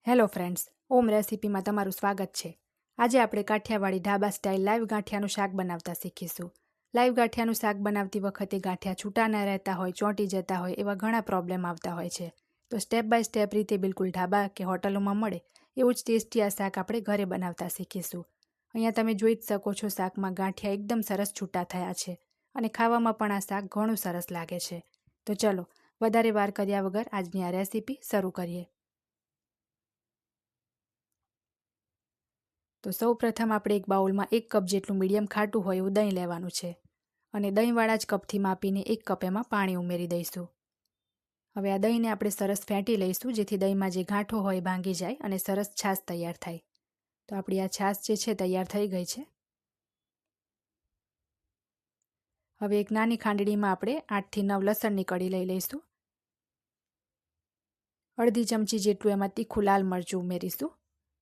Hello friends, ઓમ રેસીપીમાં તમારું સ્વાગત છે। આજે આપણે કાઠિયાવાડી ઢાબા સ્ટાઇલ લાઈવ ગાંઠિયાનું શાક બનાવતા શીખીશું। લાઈવ ગાંઠિયાનું શાક બનાવતી વખતે ગાંઠિયા છૂટા ન રહેતા હોય, ચોંટી જતા હોય એવા ઘણા પ્રોબ્લેમ આવતા હોય છે। તો સ્ટેપ બાય સ્ટેપ રીતે બિલકુલ ઢાબા કે હોટલોમાં મળે એવું જ ટેસ્ટી આ શાક આપણે ઘરે બનાવતા શીખીશું। અહીંયા તમે જોઈ જ શકો છો, શાકમાં ગાંઠિયા એકદમ સરસ છૂટા થયા છે અને ખાવામાં પણ આ શાક ઘણું સરસ લાગે છે। તો ચલો વધારે વાર કર્યા વગર આજની આ રેસીપી શરૂ કરીએ। તો સૌપ્રથમ આપણે એક બાઉલમાં 1 કપ જેટલું મીડિયમ ખાટું હોય એવું દહીં લેવાનું છે અને દહીંવાળા જ કપથી માપીને 1 કપ એમાં પાણી ઉમેરી દઈશું। હવે આ દહીંને આપણે સરસ ફેંટી લઈશું, જેથી દહીંમાં જે ગાંઠો હોય ભાંગી જાય અને સરસ છાશ તૈયાર થાય। તો આપણી આ છાશ જે છે તૈયાર થઈ ગઈ છે। હવે એક નાની ખાંડડીમાં આપણે 8 થી 9 લસણની કળી લઈ લઈશું। અડધી ચમચી જેટલું એમાં તીખું લાલ મરચું ઉમેરીશું।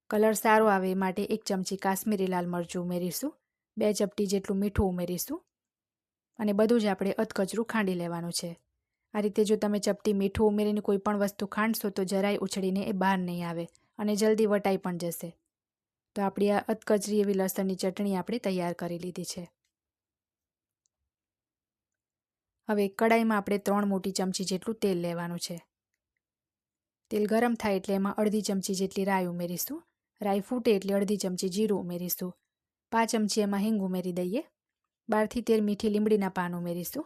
કલર સારો આવે એ માટે 1 ચમચી કાશ્મીરી લાલ મરચું ઉમેરીશું। 2 ચપટી જેટલું મીઠું ઉમેરીશું અને બધું જ આપણે અધકચરું ખાંડી લેવાનું છે। આ રીતે જો તમે ચપટી મીઠું ઉમેરીને કોઈ પણ વસ્તુ ખાંડશો તો જરાય ઉછળીને એ બહાર નહીં આવે અને જલ્દી વટાઈ પણ જશે। તો આપણી આ અધકચરી એવી લસણની ચટણી આપણે તૈયાર કરી લીધી છે। હવે એક કડાઈમાં આપણે 3 મોટી ચમચી જેટલું તેલ લેવાનું છે। તેલ ગરમ થાય એટલે એમાં અડધી ચમચી જેટલી રાઈ ઉમેરીશું। રાઈ ફૂટે એટલે અડધી ચમચી જીરું ઉમેરીશું। 5 ચમચી એમાં હિંગ ઉમેરી દઈએ। 12 થી 13 મીઠી લીમડીના પાન ઉમેરીશું।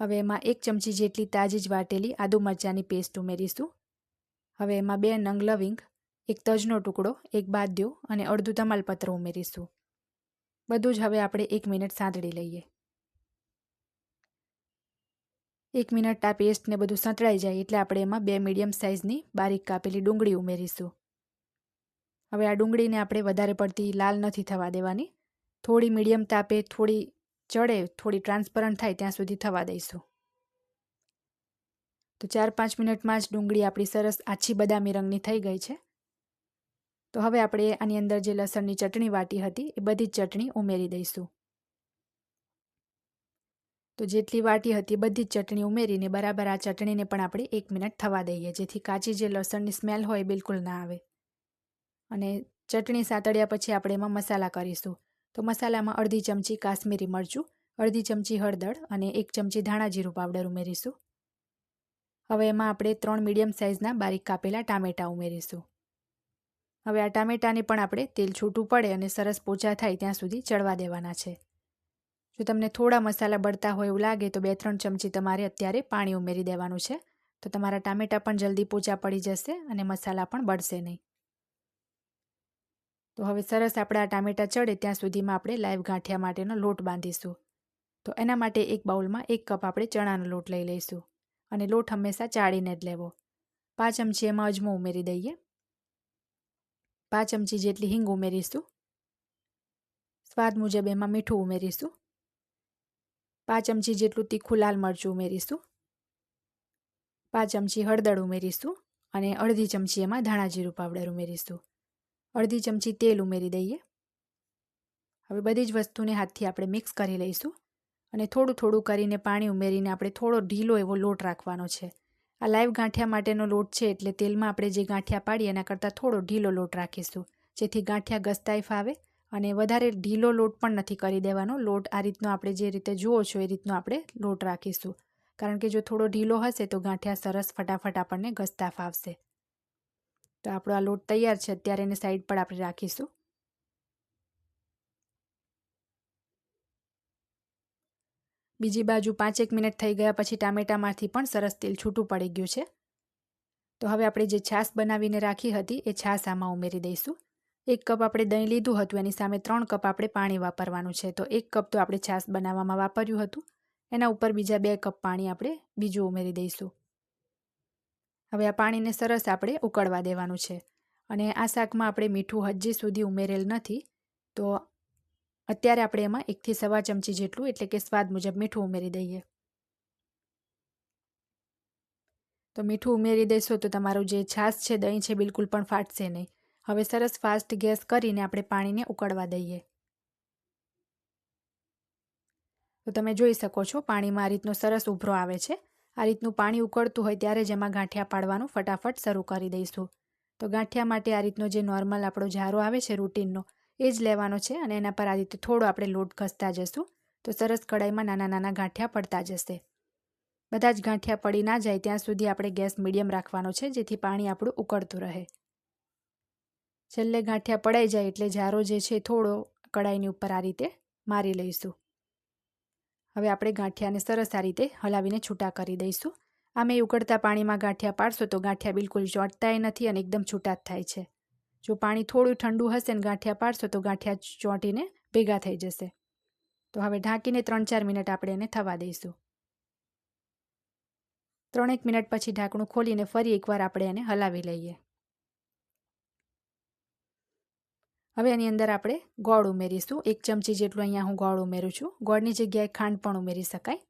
હવે એમાં 1 ચમચી જેટલી તાજી જ વાટેલી આદુ મરચાંની પેસ્ટ ઉમેરીશું। હવે એમાં 2 નંગ લવિંગ, 1 તજનો ટુકડો, 1 બાદિયો અને અડધું તમાલપત્ર ઉમેરીશું। બધું જ હવે આપણે 1 મિનિટ સાંતળી લઈએ। 1 મિનિટ આ પેસ્ટને બધું સંતળાઈ જાય એટલે આપણે એમાં 2 મીડિયમ સાઇઝની બારીક કાપેલી ડુંગળી ઉમેરીશું। હવે આ ડુંગળીને આપણે વધારે પડતી લાલ નથી થવા દેવાની, થોડી મીડિયમ તાપે થોડી ચડે, થોડી ટ્રાન્સપરન્ટ થાય ત્યાં સુધી થવા દઈશું। તો 4-5 મિનિટમાં જ ડુંગળી આપણી સરસ આછી બદામી રંગની થઈ ગઈ છે। તો હવે આપણે આની અંદર જે લસણની ચટણી વાટી હતી એ બધી જ ચટણી ઉમેરી દઈશું। તો જેટલી વાટી હતી બધી જ ચટણી ઉમેરીને બરાબર આ ચટણીને પણ આપણે 1 મિનિટ થવા દઈએ, જેથી કાચી જે લસણની સ્મેલ હોય બિલકુલ ના આવે। અને ચટણી સાતળ્યા પછી આપણે એમાં મસાલા કરીશું। તો મસાલામાં અડધી ચમચી કાશ્મીરી મરચું, અડધી ચમચી હળદર અને 1 ચમચી ધાણા જીરું પાવડર ઉમેરીશું। હવે એમાં આપણે 3 મીડિયમ સાઇઝના બારીક કાપેલા ટામેટાં ઉમેરીશું। હવે આ ટામેટાને પણ આપણે તેલ છૂટું પડે અને સરસ પોચા થાય ત્યાં સુધી ચડવા દેવાના છે। જો તમને થોડા મસાલા બળતા હોય એવું લાગે તો 2-3 ચમચી તમારે અત્યારે પાણી ઉમેરી દેવાનું છે। તો તમારા ટામેટાં પણ જલ્દી પોચા પડી જશે અને મસાલા પણ બળશે નહીં। તો હવે સરસ આપણા ટામેટાં ચડે ત્યાં સુધીમાં આપણે લાઈવ ગાંઠિયા માટેનો લોટ બાંધીશું। તો એના માટે એક બાઉલમાં 1 કપ આપણે ચણાનો લોટ લઈ લઈશું અને લોટ હંમેશા ચાળીને જ લેવો। 5 ચમચી એમાં અજમો ઉમેરી દઈએ। 5 ચમચી જેટલી હિંગ ઉમેરીશું। સ્વાદ મુજબ એમાં મીઠું ઉમેરીશું। 5 ચમચી જેટલું તીખું લાલ મરચું ઉમેરીશું। 5 ચમચી હળદર ઉમેરીશું અને અડધી ચમચી એમાં ધાણા જીરું પાવડર ઉમેરીશું। અડધી ચમચી તેલ ઉમેરી દઈએ। હવે બધી જ વસ્તુને હાથથી આપણે મિક્સ કરી લઈશું અને થોડું થોડું કરીને પાણી ઉમેરીને આપણે થોડો ઢીલો એવો લોટ રાખવાનો છે। આ લાઈવ ગાંઠિયા માટેનો લોટ છે એટલે તેલમાં આપણે જે ગાંઠિયા પાડીએ એના કરતાં થોડો ઢીલો લોટ રાખીશું, જેથી ગાંઠિયા ઘસતાય ફાવે અને વધારે ઢીલો લોટ પણ નથી કરી દેવાનો। લોટ આ રીતનો આપણે જે રીતે જુઓ છો એ રીતનો આપણે લોટ રાખીશું, કારણ કે જો થોડો ઢીલો હશે તો ગાંઠિયા સરસ ફટાફટ આપણને ઘસતા ફાવશે। તો આપણો આ લોટ તૈયાર છે, અત્યારે એને સાઈડ પર આપણે રાખીશું। બીજી બાજુ 5-1 મિનિટ થઈ ગયા પછી ટામેટામાંથી પણ સરસ તેલ છૂટું પડી ગયું છે। તો હવે આપણે જે છાશ બનાવીને રાખી હતી એ છાશ આમાં ઉમેરી દઈશું। 1 કપ આપણે દહીં લીધું હતું, એની સામે 3 કપ આપણે પાણી વાપરવાનું છે। તો 1 કપ તો આપણે છાશ બનાવવામાં વાપર્યું હતું, એના ઉપર બીજા 2 કપ પાણી આપણે બીજું ઉમેરી દઈશું। હવે આ પાણીને સરસ આપણે ઉકળવા દેવાનું છે અને આ શાકમાં આપણે મીઠું હજી સુધી ઉમેરેલ નથી, તો અત્યારે આપણે એમાં 1 થી 1.25 ચમચી જેટલું એટલે કે સ્વાદ મુજબ મીઠું ઉમેરી દઈએ। તો મીઠું ઉમેરી દેશો તો તમારું જે છાશ છે, દહીં છે, બિલકુલ પણ ફાટશે નહીં। હવે સરસ ફાસ્ટ ગેસ કરીને આપણે પાણીને ઉકળવા દઈએ। તો તમે જોઈ શકો છો પાણીમાં આ રીતનો સરસ ઉભરો આવે છે। આ રીતનું પાણી ઉકળતું હોય ત્યારે જ એમાં ગાંઠિયા પાડવાનું ફટાફટ શરૂ કરી દઈશું. તો ગાંઠિયા માટે આ રીતનો જે નોર્મલ આપણો જારો આવે છે રૂટીનનો એ જ લેવાનો છે અને એના પર આ રીતે થોડો આપણે લોટ ઘસતા જશું તો સરસ કડાઈમાં નાના નાના ગાંઠિયા પડતા જશે. બધા જ ગાંઠિયા પડી ના જાય ત્યાં સુધી આપણે ગેસ મીડિયમ રાખવાનો છે જેથી પાણી આપણું ઉકળતું રહે. છેલ્લે ગાંઠિયા પડાઈ જાય એટલે જારો જે છે થોડો કડાઈની ઉપર આ રીતે મારી લઈશું. હવે આપણે ગાંઠિયાને સરસ આ રીતે હલાવીને છૂટા કરી દઈશું. આમે ઉકળતા પાણીમાં ગાંઠિયા પાડશો તો ગાંઠિયા બિલકુલ ચોંટતાય નથી અને એકદમ છૂટા જ થાય છે. જો પાણી થોડું ઠંડુ હશે ને ગાંઠિયા પાડશો તો ગાંઠિયા ચોંટીને ભેગા થઈ જશે. તો હવે ઢાંકીને 3-4 મિનિટ આપણે એને થવા દઈશું. 3-1 મિનિટ પછી ઢાંકણું ખોલીને ફરી એકવાર આપણે એને હલાવી લઈએ. હવે એની અંદર આપણે ગોળ ઉમેરીશું. 1 ચમચી જેટલું અહીંયા હું ગોળ ઉમેરું છું. ગોળની જગ્યાએ ખાંડ પણ ઉમેરી શકાય.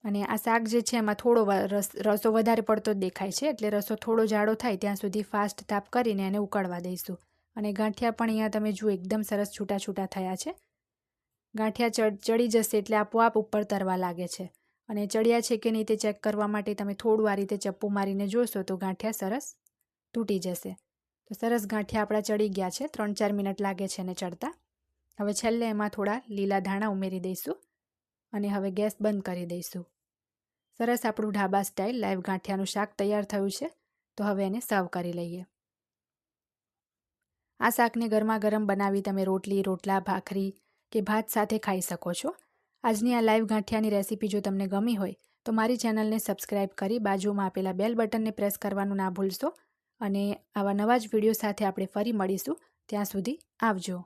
અને આ શાક જે છે એમાં થોડો રસો વધારે પડતો જ દેખાય છે એટલે રસો થોડો જાડો થાય ત્યાં સુધી ફાસ્ટ તાપ કરીને એને ઉકળવા દઈશું. અને ગાંઠિયા પણ અહીંયા તમે જુઓ એકદમ સરસ છૂટા છૂટા થયા છે. ગાંઠિયા ચડી જશે એટલે આપોઆપ ઉપર તરવા લાગે છે અને ચડ્યા છે કે નહીં તે ચેક કરવા માટે તમે થોડું આ રીતે ચપ્પુ મારીને જોશો તો ગાંઠિયા સરસ તૂટી જશે. તો સરસ ગાંઠિયા આપણા ચડી ગયા છે. 3-4 મિનિટ લાગે છે એને ચડતા. હવે છેલ્લે એમાં થોડા લીલા ધાણા ઉમેરી દઈશું અને હવે ગેસ બંધ કરી દઈશું. સરસ આપણું ઢાબા સ્ટાઇલ લાઈવ ગાંઠિયાનું શાક તૈયાર થયું છે. તો હવે એને સર્વ કરી લઈએ. આ શાકને ગરમા ગરમ બનાવી તમે રોટલી, રોટલા, ભાખરી કે ભાત સાથે ખાઈ શકો છો. આજની આ લાઈવ ગાંઠિયાની રેસીપી જો તમને ગમી હોય તો મારી ચેનલને સબસ્ક્રાઈબ કરી બાજુમાં આપેલા બેલ બટનને પ્રેસ કરવાનું ના ભૂલશો. અને આવા નવા જ વિડીયો સાથે આપણે ફરી મળીશું. ત્યાં સુધી આવજો.